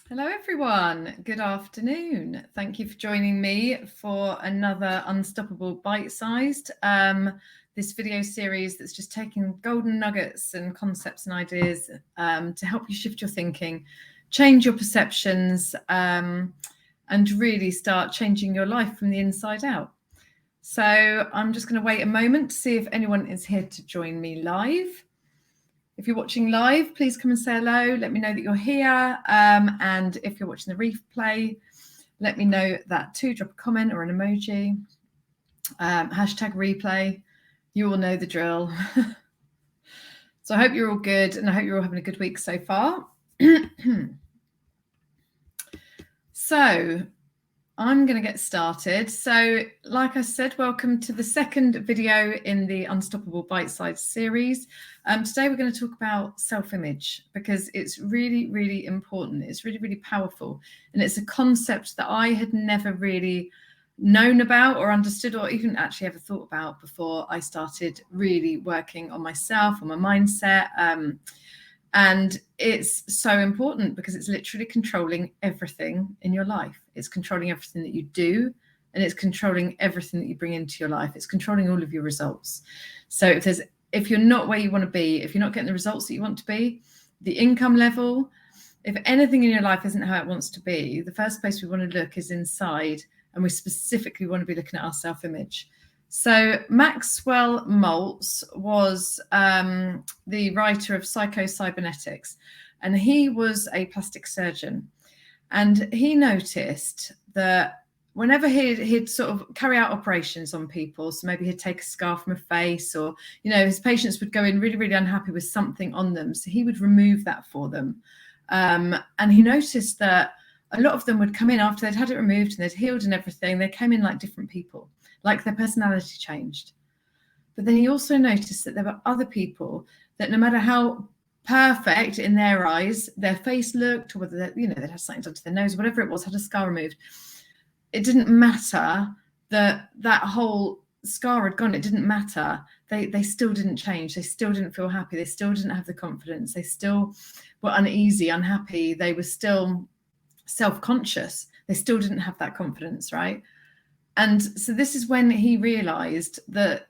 Hello, everyone. Good afternoon. Thank you for joining me for another Unstoppable Bite-Sized, this video series that's just taking golden nuggets and concepts and ideas to help you shift your thinking, change your perceptions, and really start changing your life from the inside out. So I'm just going to wait a moment to see if anyone is here to join me live. If you're watching live, please come and say hello. Let me know that you're here. And if you're watching the replay, let me know that too. Drop a comment or an emoji. Hashtag replay. You all know the drill. So I hope you're all good and I hope you're all having a good week so far. So I'm going to get started. So like I said, welcome to the second video in the Unstoppable Bite-Sized series. Today we're going to talk about self-image because it's really, really important. It's really, really powerful. And it's a concept that I had never really known about or understood or even actually ever thought about before I started really working on myself, on my mindset. And it's so important because it's literally controlling everything in your life. It's controlling everything that you do, and it's controlling everything that you bring into your life. It's controlling all of your results. So if you're not where you want to be, if you're not getting the results that you want to be, the income level, if anything in your life isn't how it wants to be, the first place we want to look is inside, and we specifically want to be looking at our self-image. So Maxwell Maltz was the writer of Psycho-Cybernetics, and he was a plastic surgeon. And he noticed that whenever he'd sort of carry out operations on people, so maybe he'd take a scar from a face, or, you know, his patients would go in really, really unhappy with something on them. So he would remove that for them. And he noticed that a lot of them would come in after they'd had it removed and they'd healed and everything. They came in like different people, like their personality changed. But then he also noticed that there were other people that no matter how perfect in their eyes their face looked, or whether they'd had something done to their nose, whatever it was, had a scar removed, it didn't matter that whole scar had gone. It didn't matter. They still didn't change. They still didn't feel happy. They still didn't have the confidence. They still were uneasy, unhappy. They were still self-conscious. They still didn't have that confidence, right? And so this is when he realized that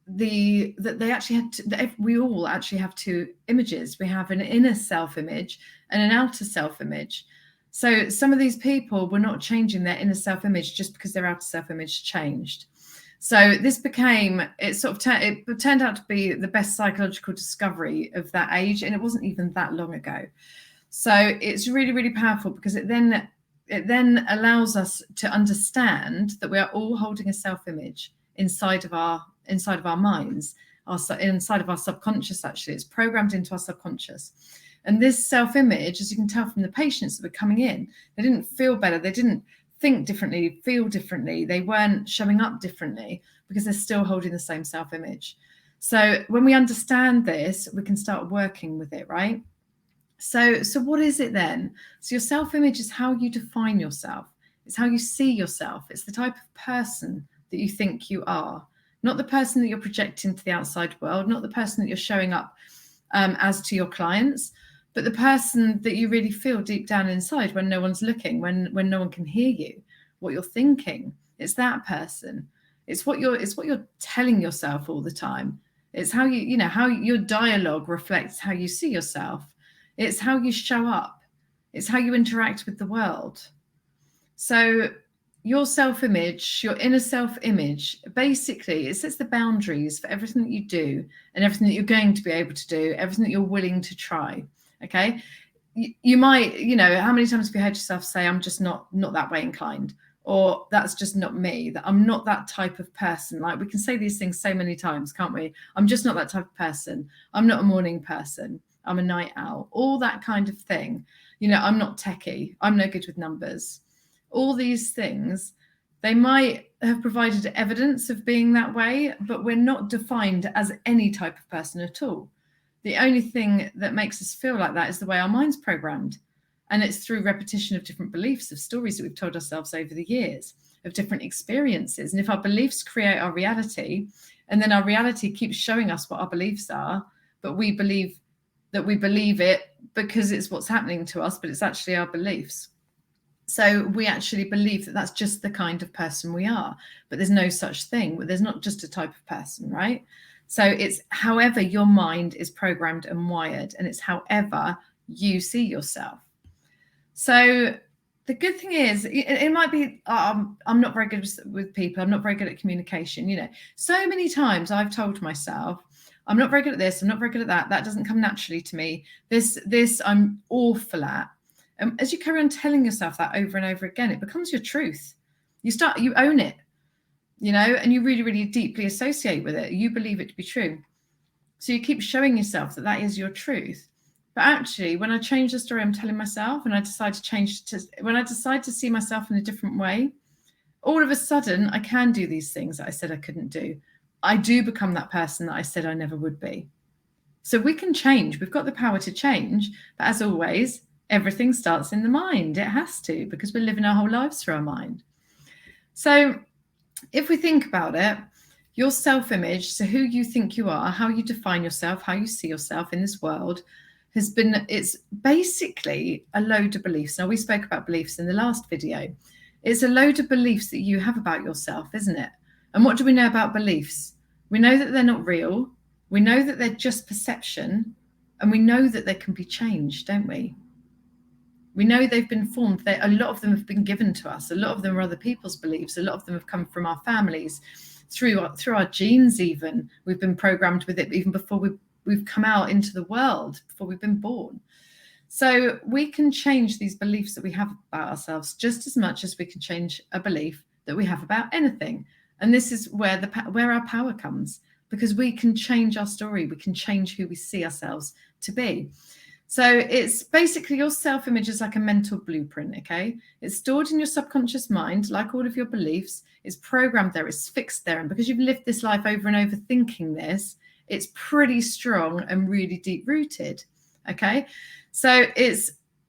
they actually had that we all actually have two images. We have an inner self-image and an outer self-image. So some of these people were not changing their inner self-image just because their outer self-image changed. So this became, it turned out to be the best psychological discovery of that age, and it wasn't even that long ago. So it's really, really powerful because it then allows us to understand that we are all holding a self-image inside of our minds, inside of our subconscious. Actually, it's programmed into our subconscious. And this self-image, as you can tell from the patients that were coming in, they didn't feel better. They didn't think differently, feel differently. They weren't showing up differently because they're still holding the same self-image. So when we understand this, we can start working with it, right? So what is it then? So your self-image is how you define yourself. It's how you see yourself. It's the type of person that you think you are, not the person that you're projecting to the outside world, not the person that you're showing up as to your clients, but the person that you really feel deep down inside when no one's looking, when no one can hear you, what you're thinking. It's that person. It's what you're telling yourself all the time. It's how how your dialogue reflects how you see yourself. It's how you show up. It's how you interact with the world. So your self-image, your inner self-image, basically, it sets the boundaries for everything that you do and everything that you're going to be able to do, everything that you're willing to try. Okay. You might, how many times have you heard yourself say, I'm just not that way inclined, or that's just not me, that I'm not that type of person. Like, we can say these things so many times, can't we? I'm just not that type of person. I'm not a morning person. I'm a night owl, all that kind of thing. I'm not techie. I'm no good with numbers. All these things, they might have provided evidence of being that way, but we're not defined as any type of person at all. The only thing that makes us feel like that is the way our mind's programmed. And it's through repetition of different beliefs, of stories that we've told ourselves over the years, of different experiences. And if our beliefs create our reality, and then our reality keeps showing us what our beliefs are, but we believe it because it's what's happening to us, but it's actually our beliefs. So we actually believe that that's just the kind of person we are, but there's no such thing. There's not just a type of person, right? So it's however your mind is programmed and wired, and it's however you see yourself. So the good thing is, it might be, I'm not very good with people. I'm not very good at communication. You know, so many times I've told myself, I'm not very good at this. I'm not very good at that. That doesn't come naturally to me. This I'm awful at. And as you carry on telling yourself that over and over again, it becomes your truth. You own it, you know, and you really, really deeply associate with it. You believe it to be true. So you keep showing yourself that that is your truth. But actually, when I change the story I'm telling myself, and I decide to see myself in a different way, all of a sudden I can do these things that I said I couldn't do. I do become that person that I said I never would be. So we can change. We've got the power to change. But as always, everything starts in the mind. It has to, because we're living our whole lives through our mind. So if we think about it, your self-image, so who you think you are, how you define yourself, how you see yourself in this world, it's basically a load of beliefs. Now, we spoke about beliefs in the last video. It's a load of beliefs that you have about yourself, isn't it? And what do we know about beliefs? We know that they're not real. We know that they're just perception. And we know that they can be changed, don't we? We know they've been formed. A lot of them have been given to us. A lot of them are other people's beliefs. A lot of them have come from our families, through our genes even. We've been programmed with it even before we've come out into the world, before we've been born. So we can change these beliefs that we have about ourselves just as much as we can change a belief that we have about anything. And this is where our power comes, because we can change our story. We can change who we see ourselves to be. So it's basically your self-image is like a mental blueprint, okay? It's stored in your subconscious mind, like all of your beliefs. It's programmed there, it's fixed there. And because you've lived this life over and over thinking this, it's pretty strong and really deep-rooted, okay? So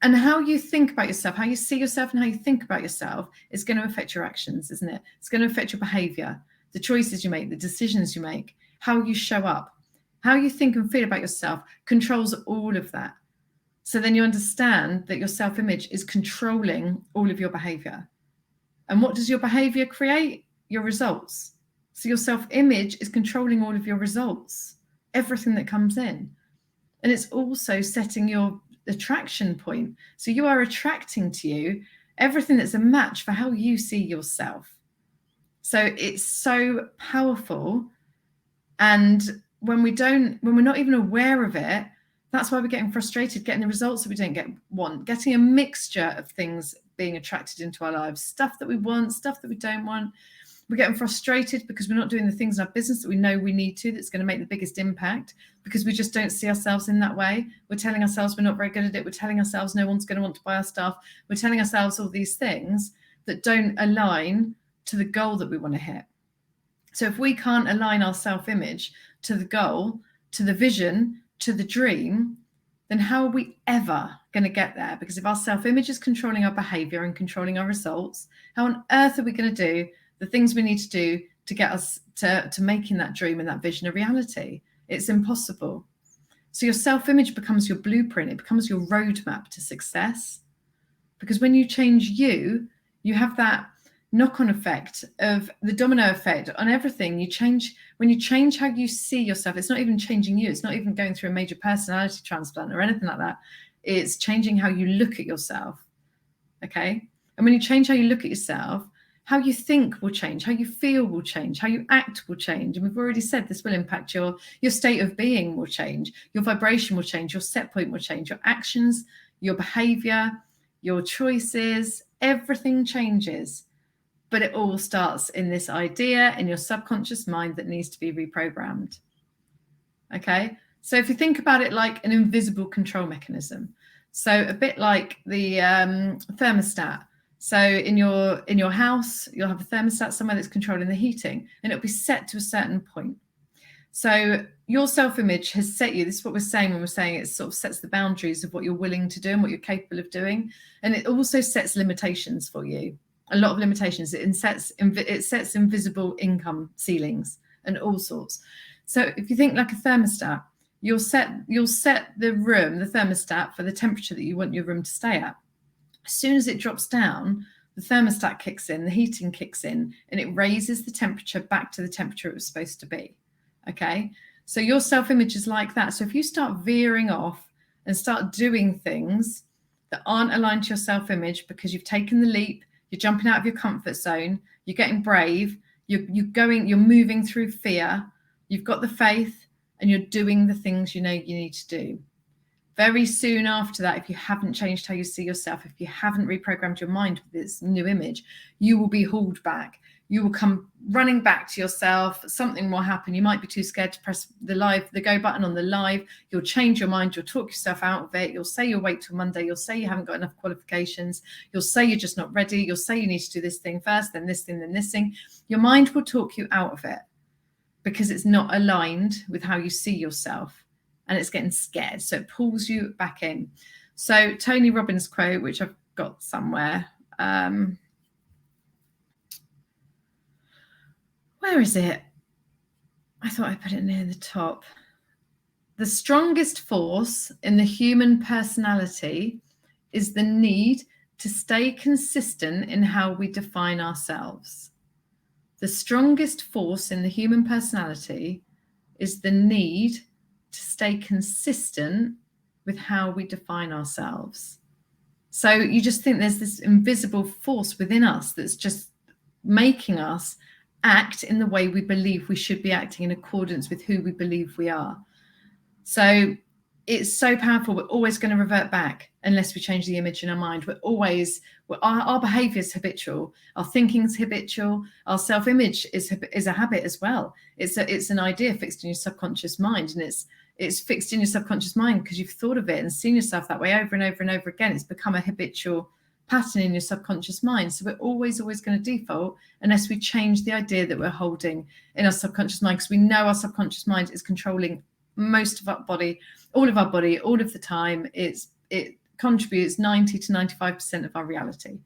and how you think about yourself, how you see yourself and how you think about yourself is going to affect your actions, isn't it? It's going to affect your behavior, the choices you make, the decisions you make, how you show up, how you think and feel about yourself controls all of that. So then you understand that your self-image is controlling all of your behavior. And what does your behavior create? Your results. So your self-image is controlling all of your results, everything that comes in. And it's also setting your attraction point. So you are attracting to you everything that's a match for how you see yourself. So it's so powerful. And when we're not even aware of it, that's why we're getting frustrated, getting the results that we don't want, getting a mixture of things being attracted into our lives, stuff that we want, stuff that we don't want. We're getting frustrated because we're not doing the things in our business that we know we need to, that's going to make the biggest impact, because we just don't see ourselves in that way. We're telling ourselves we're not very good at it. We're telling ourselves no one's going to want to buy our stuff. We're telling ourselves all these things that don't align to the goal that we want to hit. So if we can't align our self-image to the goal, to the vision, to the dream, then how are we ever going to get there? Because if our self-image is controlling our behavior and controlling our results, how on earth are we going to do the things we need to do to get us to making that dream and that vision a reality? It's impossible. So your self-image becomes your blueprint. It becomes your roadmap to success. Because when you change you have that knock-on effect of the domino effect on everything. When you change how you see yourself, it's not even changing you. It's not even going through a major personality transplant or anything like that. It's changing how you look at yourself. Okay. And when you change how you look at yourself, how you think will change, how you feel will change, how you act will change. And we've already said this will impact your state of being will change, your vibration will change, your set point will change, your actions, your behavior, your choices, everything changes. But it all starts in this idea in your subconscious mind that needs to be reprogrammed. Okay, so if you think about it like an invisible control mechanism, so a bit like the thermostat. So in your house, you'll have a thermostat somewhere that's controlling the heating, and it'll be set to a certain point. So your self-image has set you. This is what we're saying when we're saying it sort of sets the boundaries of what you're willing to do and what you're capable of doing, and it also sets limitations for you. A lot of limitations. It sets invisible income ceilings and all sorts. So if you think like a thermostat, you'll set the room, the thermostat, for the temperature that you want your room to stay at. As soon as it drops down, the thermostat kicks in, the heating kicks in, and it raises the temperature back to the temperature it was supposed to be. Okay, so your self-image is like that. So if you start veering off and start doing things that aren't aligned to your self-image because you've taken the leap, you're jumping out of your comfort zone, you're getting brave, you're moving through fear, you've got the faith, and you're doing the things you know you need to do. Very soon after that, if you haven't changed how you see yourself, if you haven't reprogrammed your mind with this new image, you will be hauled back. You will come running back to yourself. Something will happen. You might be too scared to press the go button on the live. You'll change your mind. You'll talk yourself out of it. You'll say you'll wait till Monday. You'll say you haven't got enough qualifications. You'll say you're just not ready. You'll say you need to do this thing first, then this thing, then this thing. Your mind will talk you out of it because it's not aligned with how you see yourself. And it's getting scared, so it pulls you back in. So Tony Robbins' quote, which I've got somewhere, where is it? I thought I put it near the top. The strongest force in the human personality is the need to stay consistent in how we define ourselves. The strongest force in the human personality is the need to stay consistent with how we define ourselves. So you just think there's this invisible force within us that's just making us act in the way we believe we should be acting in accordance with who we believe we are. So it's so powerful. We're always going to revert back unless we change the image in our mind. Our behavior is habitual. Our thinking is habitual. Our self-image is a habit as well. It's an idea fixed in your subconscious mind, and it's fixed in your subconscious mind because you've thought of it and seen yourself that way over and over and over again. It's become a habitual pattern in your subconscious mind. So we're always going to default unless we change the idea that we're holding in our subconscious mind, because we know our subconscious mind is controlling most of our body, all of the time. It contributes 90 to 95% of our reality.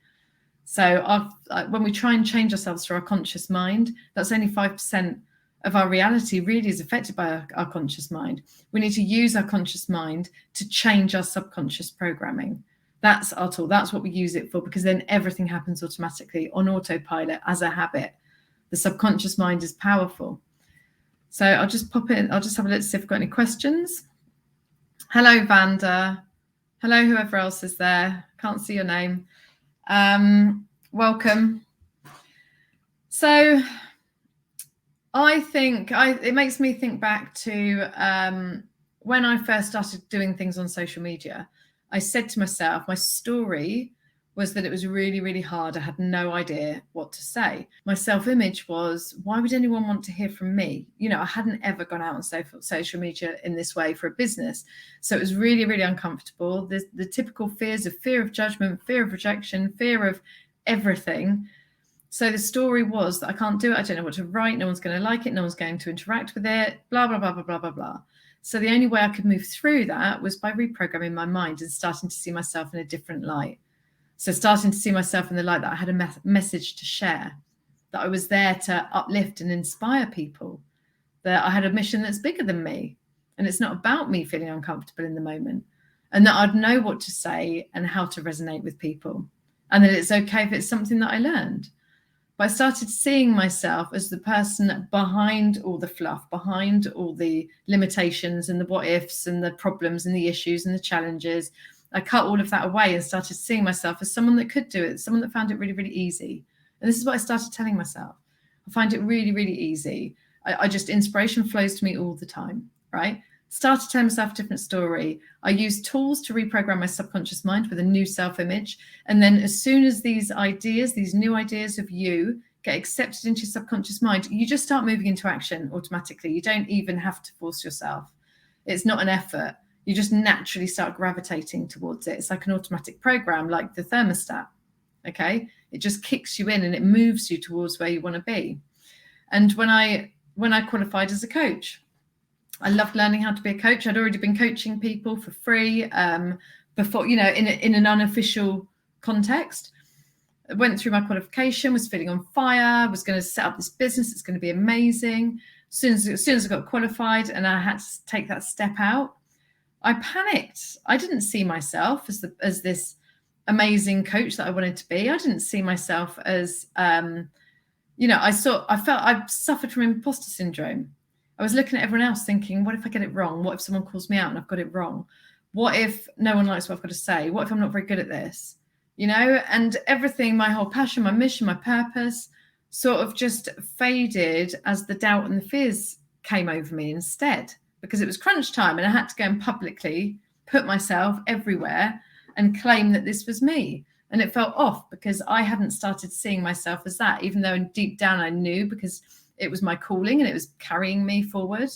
So when we try and change ourselves through our conscious mind, that's only 5% of our reality really is affected by our conscious mind. We need to use our conscious mind to change our subconscious programming. That's our tool. That's what we use it for, because then everything happens automatically on autopilot as a habit. The subconscious mind is powerful. So I'll just pop in. I'll just have a look to see if I've got any questions. Hello, Vanda. Hello, whoever else is there. Can't see your name. Welcome. So I think it makes me think back to when I first started doing things on social media. I said to myself, my story was that it was really, really hard. I had no idea what to say. My self-image was, why would anyone want to hear from me? You know, I hadn't ever gone out on social media in this way for a business. So it was really, really uncomfortable. The typical fears of fear of judgment, fear of rejection, fear of everything. So the story was that I can't do it. I don't know what to write. No one's going to like it. No one's going to interact with it, blah, blah, blah, blah, blah, blah, blah. So the only way I could move through that was by reprogramming my mind and starting to see myself in a different light. So starting to see myself in the light that I had a message to share, that I was there to uplift and inspire people, that I had a mission that's bigger than me. And it's not about me feeling uncomfortable in the moment, and that I'd know what to say and how to resonate with people. And that it's okay if it's something that I learned. But I started seeing myself as the person behind all the fluff, behind all the limitations and the what ifs and the problems and the issues and the challenges. I cut all of that away and started seeing myself as someone that could do it, someone that found it really, really easy. And this is what I started telling myself. I find it really, really easy. Inspiration flows to me all the time, right? Started telling myself a different story. I use tools to reprogram my subconscious mind with a new self-image. And then as soon as these ideas, these new ideas of you get accepted into your subconscious mind, you just start moving into action automatically. You don't even have to force yourself. It's not an effort. You just naturally start gravitating towards it. It's like an automatic program, like the thermostat, okay? It just kicks you in and it moves you towards where you want to be. And when I qualified as a coach, I loved learning how to be a coach. I'd already been coaching people for free before, you know, in an unofficial context. I went through my qualification, was feeling on fire, was going to set up this business. It's going to be amazing. As soon as I got qualified and I had to take that step out, I panicked. I didn't see myself as this amazing coach that I wanted to be. I didn't see myself as, I suffered from imposter syndrome. I was looking at everyone else thinking, what if I get it wrong? What if someone calls me out and I've got it wrong? What if no one likes what I've got to say? What if I'm not very good at this? And everything, my whole passion, my mission, my purpose sort of just faded as the doubt and the fears came over me instead, because it was crunch time and I had to go and publicly put myself everywhere and claim that this was me. And it felt off because I hadn't started seeing myself as that, even though deep down I knew, because it was my calling and it was carrying me forward.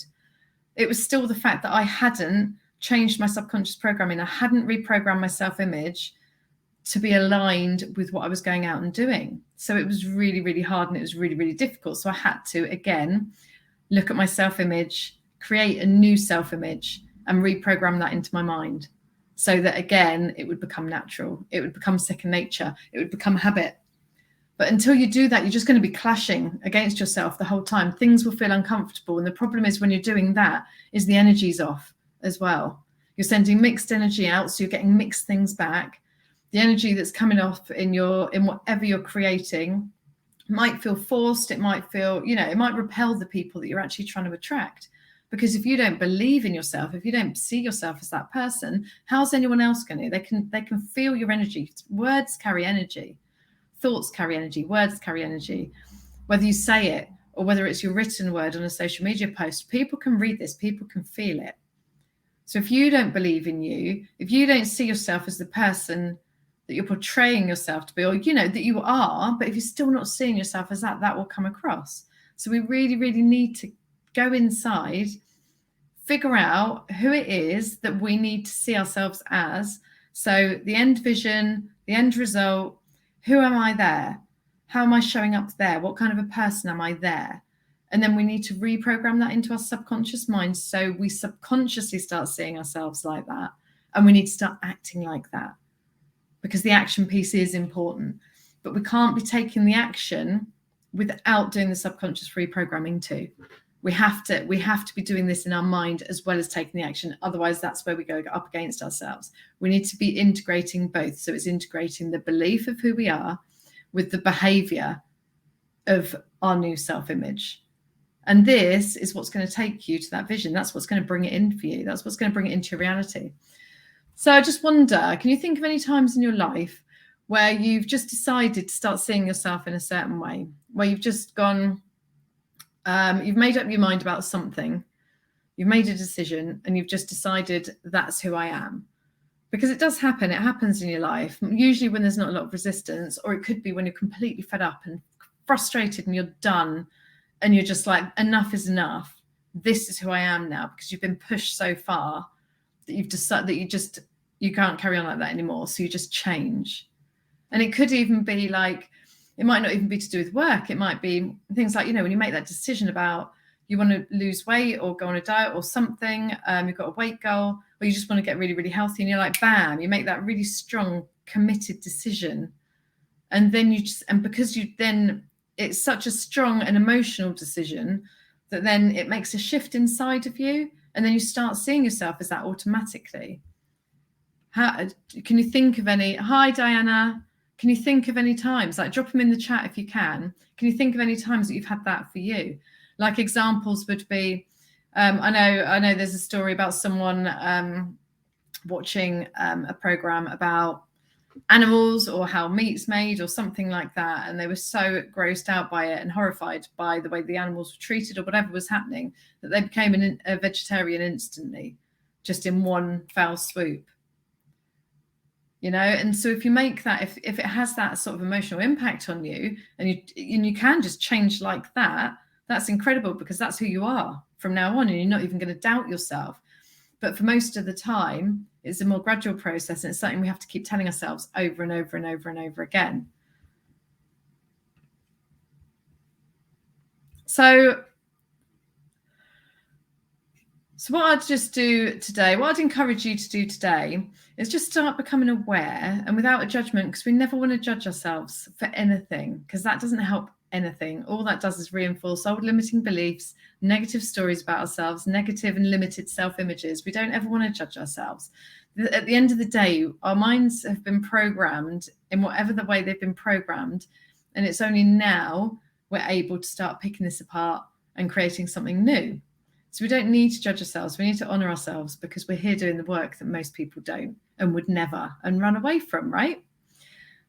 It was still the fact that I hadn't changed my subconscious programming. I hadn't reprogrammed my self-image to be aligned with what I was going out and doing. So it was really, really hard and it was really, really difficult. So I had to, again, look at my self-image, create a new self-image and reprogram that into my mind so that, again, it would become natural. It would become second nature. It would become habit. But until you do that, you're just going to be clashing against yourself the whole time. Things will feel uncomfortable. And the problem is when you're doing that is the energy's off as well. You're sending mixed energy out, so you're getting mixed things back. The energy that's coming off in whatever you're creating might feel forced. It might feel, it might repel the people that you're actually trying to attract. Because if you don't believe in yourself, if you don't see yourself as that person, how's anyone else going to? They can feel your energy. Words carry energy. Thoughts carry energy. Words carry energy. Whether you say it or whether it's your written word on a social media post, people can read this. People can feel it. So if you don't believe in you, if you don't see yourself as the person that you're portraying yourself to be, or, that you are, but if you're still not seeing yourself as that will come across. So we really, really need to go inside, figure out who it is that we need to see ourselves as. So the end vision, the end result, who am I there? How am I showing up there? What kind of a person am I there? And then we need to reprogram that into our subconscious mind. So we subconsciously start seeing ourselves like that. And we need to start acting like that, because the action piece is important. But we can't be taking the action without doing the subconscious reprogramming too. We have to be doing this in our mind as well as taking the action. Otherwise, that's where we go up against ourselves. We need to be integrating both. So it's integrating the belief of who we are with the behavior of our new self-image. And this is what's going to take you to that vision. That's what's going to bring it in for you. That's what's going to bring it into your reality. So I just wonder, can you think of any times in your life where you've just decided to start seeing yourself in a certain way, where you've just gone, you've made up your mind about something, you've made a decision, and you've just decided that's who I am? Because it does happen. It happens in your life, usually when there's not a lot of resistance, or it could be when you're completely fed up and frustrated and you're done and you're just like, enough is enough. This is who I am now, because you've been pushed so far that you've decided that you can't carry on like that anymore. So you just change. And it could even be like, it might not even be to do with work. It might be things like, when you make that decision about you want to lose weight or go on a diet or something, you've got a weight goal, or you just want to get really, really healthy, and you're like, bam, you make that really strong, committed decision. And then it's such a strong and emotional decision that then it makes a shift inside of you. And then you start seeing yourself as that automatically. Can you think of any? Hi, Diana. Can you think of any times? Like, drop them in the chat if you can. Can you think of any times that you've had that for you? Like, examples would be, I know there's a story about someone watching a program about animals or how meat's made or something like that, and they were so grossed out by it and horrified by the way the animals were treated or whatever was happening that they became a vegetarian instantly, just in one foul swoop. And so if you make that, if it has that sort of emotional impact on you, and you can just change like that, that's incredible, because that's who you are from now on, and you're not even going to doubt yourself. But for most of the time, it's a more gradual process, and it's something we have to keep telling ourselves over and over and over and over again. So So what I'd just do today, what I'd encourage you to do today is just start becoming aware and without a judgment, because we never want to judge ourselves for anything, because that doesn't help anything. All that does is reinforce old limiting beliefs, negative stories about ourselves, negative and limited self-images. We don't ever want to judge ourselves. At the end of the day, our minds have been programmed in whatever the way they've been programmed. And it's only now we're able to start picking this apart and creating something new. So we don't need to judge ourselves. We need to honor ourselves, because we're here doing the work that most people don't and would never and run away from, right?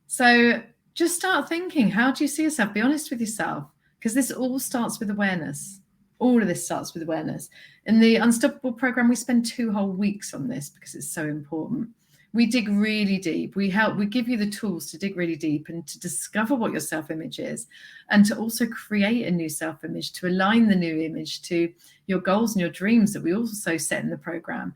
So just start thinking, how do you see yourself? Be honest with yourself, because this all starts with awareness. All of this starts with awareness. In the Unstoppable program, we spend 2 whole weeks on this because it's so important. We dig really deep. We give you the tools to dig really deep and to discover what your self-image is, and to also create a new self-image, to align the new image to your goals and your dreams that we also set in the program.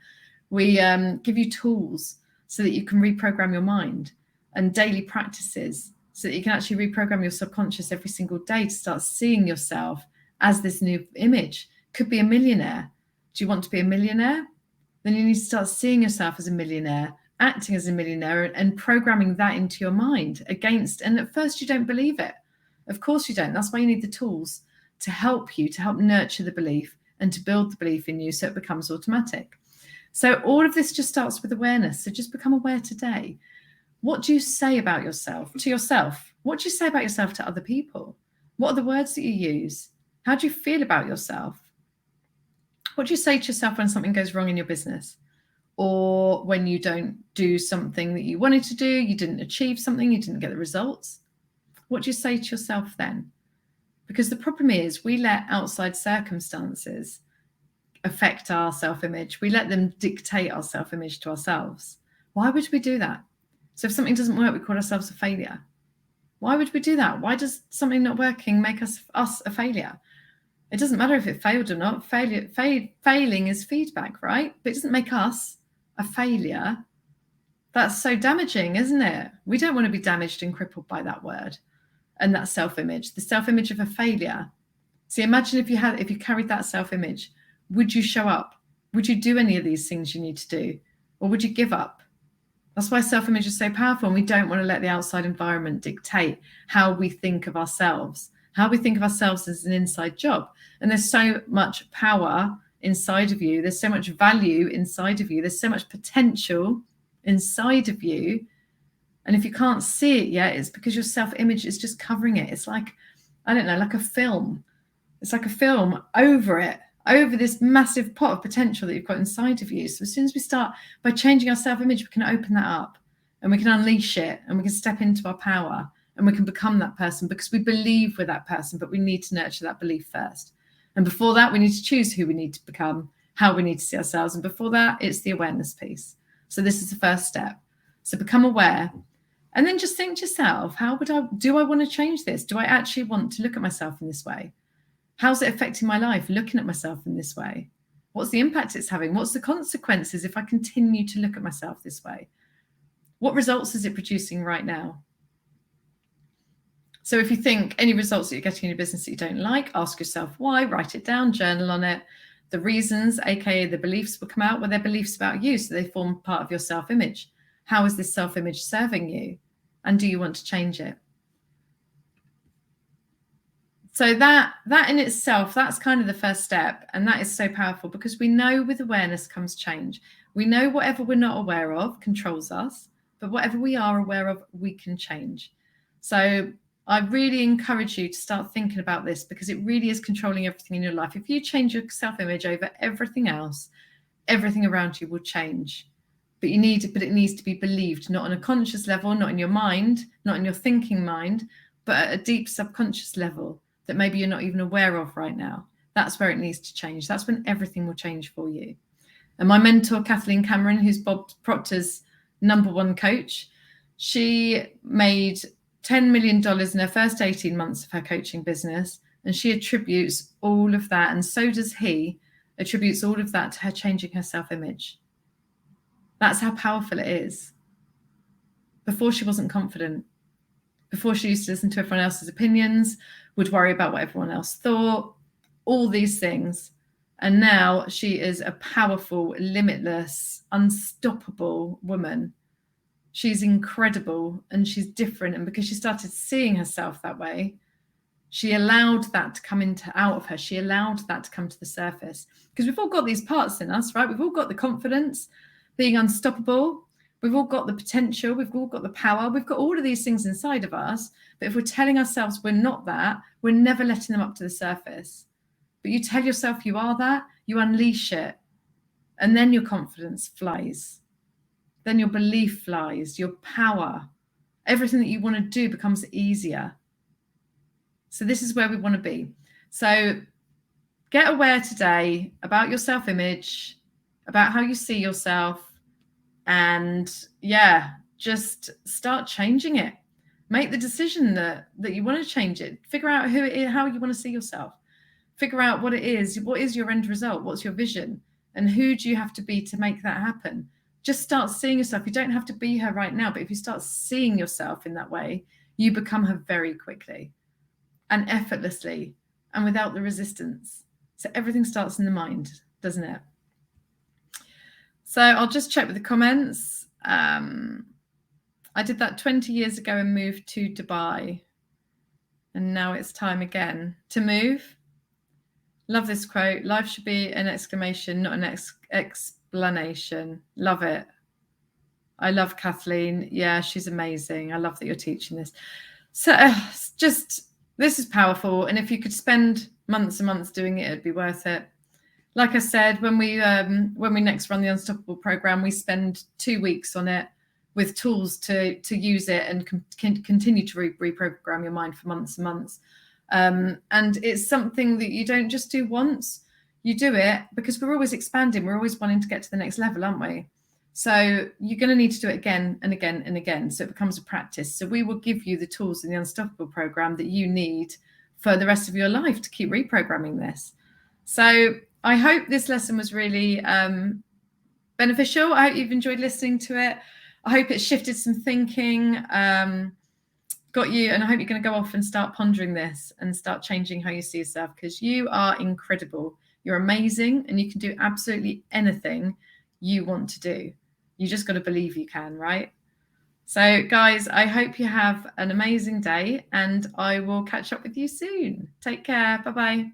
We give you tools so that you can reprogram your mind, and daily practices so that you can actually reprogram your subconscious every single day to start seeing yourself as this new image. Could be a millionaire. Do you want to be a millionaire? Then you need to start seeing yourself as a millionaire, acting as a millionaire, and programming that into your mind against. And at first you don't believe it. Of course you don't. That's why you need the tools to help you, to help nurture the belief and to build the belief in you so it becomes automatic. So all of this just starts with awareness. So just become aware today. What do you say about yourself to yourself? What do you say about yourself to other people? What are the words that you use? How do you feel about yourself? What do you say to yourself when something goes wrong in your business? Or when you don't do something that you wanted to do, you didn't achieve something, you didn't get the results? What do you say to yourself then? Because the problem is we let outside circumstances affect our self-image. We let them dictate our self-image to ourselves. Why would we do that? So if something doesn't work, we call ourselves a failure. Why would we do that? Why does something not working make us a failure? It doesn't matter if it failed or not. Failing is feedback, right? But it doesn't make us a failure. That's so damaging, isn't it? We don't want to be damaged and crippled by that word and that self-image, the self-image of a failure. See, imagine if you carried that self-image, would you show up? Would you do any of these things you need to do? Or would you give up? That's why self-image is so powerful, and we don't want to let the outside environment dictate how we think of ourselves. How we think of ourselves as an inside job. And there's so much power inside of you. There's so much value inside of you. There's so much potential inside of you. And if you can't see it yet, it's because your self-image is just covering it. It's like, I don't know, like a film. It's like a film over it, over this massive pot of potential that you've got inside of you. So as soon as we start by changing our self-image, we can open that up and we can unleash it and we can step into our power and we can become that person, because we believe we're that person, but we need to nurture that belief first. And before that, we need to choose who we need to become, how we need to see ourselves. And before that, it's the awareness piece. So this is the first step. So become aware. And then just think to yourself, do I want to change this? Do I actually want to look at myself in this way? How's it affecting my life, looking at myself in this way? What's the impact it's having? What's the consequences if I continue to look at myself this way? What results is it producing right now? So if you think any results that you're getting in your business that you don't like, ask yourself why, write it down, journal on it. The reasons, aka the beliefs, will come out. Well, they're beliefs about you, so they form part of your self-image. How is this self-image serving you? And do you want to change it? So that in itself, that's kind of the first step. And that is so powerful, because we know with awareness comes change. We know whatever we're not aware of controls us, but whatever we are aware of, we can change. So I really encourage you to start thinking about this, because it really is controlling everything in your life. If you change your self-image over everything else, everything around you will change. But it needs to be believed, not on a conscious level, not in your mind, not in your thinking mind, but at a deep subconscious level that maybe you're not even aware of right now. That's where it needs to change. That's when everything will change for you. And my mentor, Kathleen Cameron, who's Bob Proctor's #1 coach, she made $10 million in her first 18 months of her coaching business. And she attributes all of that, and so does he, attributes all of that to her changing her self-image. That's how powerful it is. Before, she wasn't confident. Before, she used to listen to everyone else's opinions, would worry about what everyone else thought, all these things. And now she is a powerful, limitless, unstoppable woman. She's incredible and she's different. And because she started seeing herself that way, she allowed that to come out of her. She allowed that to come to the surface. Because we've all got these parts in us, right? We've all got the confidence, being unstoppable. We've all got the potential. We've all got the power. We've got all of these things inside of us. But if we're telling ourselves we're not that, we're never letting them up to the surface. But you tell yourself you are that, you unleash it. And then your confidence flies. Then your belief flies, your power. Everything that you want to do becomes easier. So this is where we want to be. So get aware today about your self-image, about how you see yourself, and just start changing it. Make the decision that you want to change it. Figure out who it is, how you want to see yourself. Figure out what it is. What is your end result? What's your vision? And who do you have to be to make that happen? Just start seeing yourself. You don't have to be her right now, but if you start seeing yourself in that way, you become her very quickly and effortlessly and without the resistance. So everything starts in the mind, doesn't it? So I'll just check with the comments. I did that 20 years ago and moved to Dubai. And now it's time again to move. Love this quote. Life should be an exclamation, not an explanation. Love it. I love Kathleen. Yeah, she's amazing. I love that you're teaching this. So this is powerful. And if you could spend months and months doing it, it'd be worth it. Like I said, when we next run the Unstoppable program, we spend 2 weeks on it with tools to use it and continue to reprogram your mind for months and months. And it's something that you don't just do once. You do it because we're always expanding. We're always wanting to get to the next level, aren't we? So you're going to need to do it again and again and again. So it becomes a practice. So we will give you the tools in the Unstoppable program that you need for the rest of your life to keep reprogramming this. So I hope this lesson was really beneficial. I hope you've enjoyed listening to it. I hope it shifted some thinking, got you, and I hope you're going to go off and start pondering this and start changing how you see yourself, because you are incredible. You're amazing, and you can do absolutely anything you want to do. You just got to believe you can, right? So guys, I hope you have an amazing day, and I will catch up with you soon. Take care. Bye-bye.